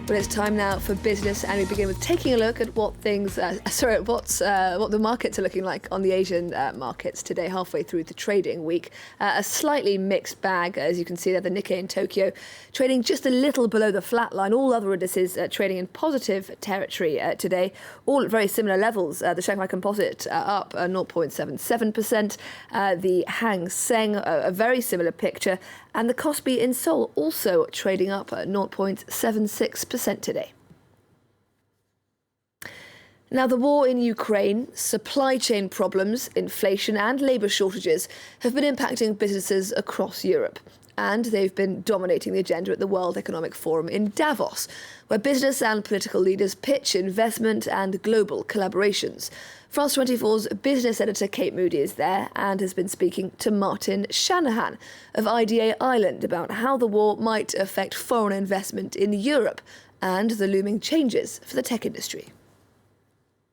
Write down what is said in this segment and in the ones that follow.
Well, it's time now for business, and we begin with taking a look at what the markets are looking like on the Asian markets today, halfway through the trading week. A slightly mixed bag, as you can see there. The Nikkei in Tokyo trading just a little below the flat line. All other indices trading in positive territory today, all at very similar levels. The Shanghai Composite up 0.77%. The Hang Seng, a very similar picture. And the Kospi in Seoul also trading up at 0.76% today. Now, the war in Ukraine, supply chain problems, inflation and labour shortages have been impacting businesses across Europe. And they've been dominating the agenda at the World Economic Forum in Davos, where business and political leaders pitch investment and global collaborations. France 24's business editor Kate Moody is there and has been speaking to Martin Shanahan of IDA Ireland about how the war might affect foreign investment in Europe and the looming changes for the tech industry.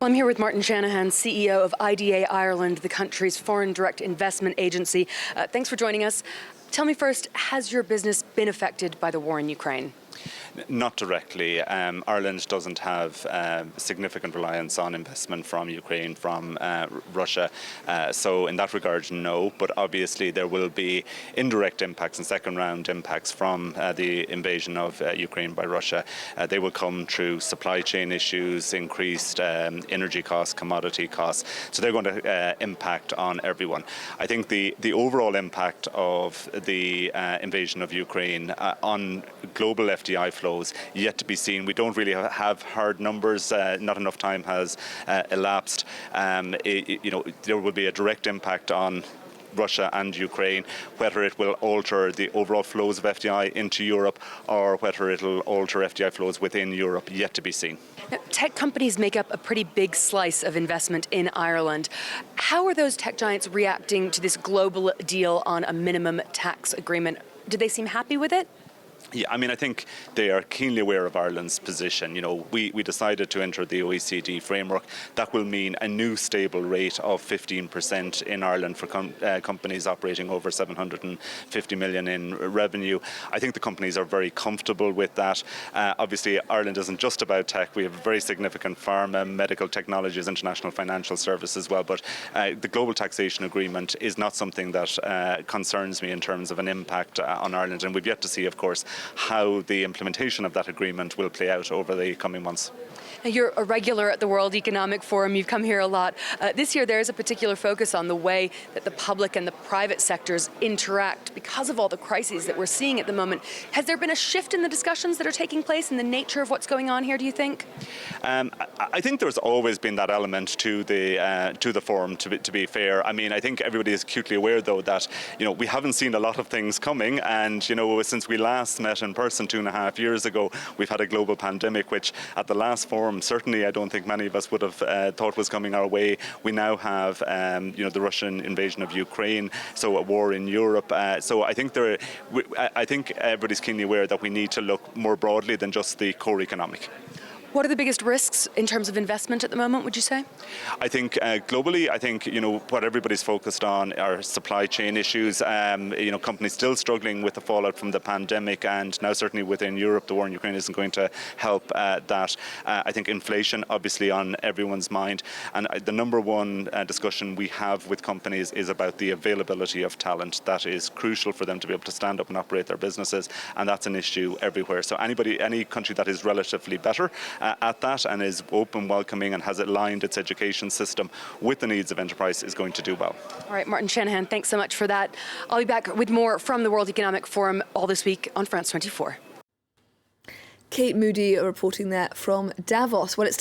I'm here with Martin Shanahan, CEO of IDA Ireland, the country's foreign direct investment agency. Thanks for joining us. Tell me first, has your business been affected by the war in Ukraine? Not directly. Ireland doesn't have significant reliance on investment from Ukraine, from Russia. So in that regard, no. But obviously there will be indirect impacts and second-round impacts from the invasion of Ukraine by Russia. They will come through supply chain issues, increased energy costs, commodity costs. So they're going to impact on everyone. I think the overall impact of the invasion of Ukraine on global FDI flows yet to be seen. We don't really have hard numbers. Not enough time has elapsed. There will be a direct impact on Russia and Ukraine. Whether it will alter the overall flows of FDI into Europe or whether it will alter FDI flows within Europe, yet to be seen. Now, tech companies make up a pretty big slice of investment in Ireland. How are those tech giants reacting to this global deal on a minimum tax agreement? Do they seem happy with it? Yeah, I think they are keenly aware of Ireland's position. We decided to enter the OECD framework. That will mean a new stable rate of 15% in Ireland for companies operating over 750 million in revenue. I think the companies are very comfortable with that. Obviously, Ireland isn't just about tech. We have a very significant pharma, medical technologies, international financial services as well. But the global taxation agreement is not something that concerns me in terms of an impact on Ireland. And we've yet to see, of course, how the implementation of that agreement will play out over the coming months. Now, you're a regular at the World Economic Forum. You've come here a lot. This year, there is a particular focus on the way that the public and the private sectors interact because of all the crises that we're seeing at the moment. Has there been a shift in the discussions that are taking place in the nature of what's going on here, do you think? I think there's always been that element to the forum, to be fair. I think everybody is acutely aware, though, that we haven't seen a lot of things coming. And, since we last met in person 2.5 years ago, we've had a global pandemic, which at the last forum, certainly I don't think many of us would have thought was coming our way. We now have, the Russian invasion of Ukraine, so a war in Europe. So I think everybody's keenly aware that we need to look more broadly than just the core economic. What are the biggest risks in terms of investment at the moment, would you say? I think globally, what everybody's focused on are supply chain issues. Companies still struggling with the fallout from the pandemic, and now certainly within Europe, the war in Ukraine isn't going to help that. I think inflation, obviously, on everyone's mind. And the number one discussion we have with companies is about the availability of talent. That is crucial for them to be able to stand up and operate their businesses, and that's an issue everywhere. So any country that is relatively better at that and is open, welcoming, and has aligned its education system with the needs of enterprise is going to do well. All right, Martin Shanahan, thanks so much for that. I'll be back with more from the World Economic Forum all this week on France 24. Kate Moody reporting there from Davos. Well, it's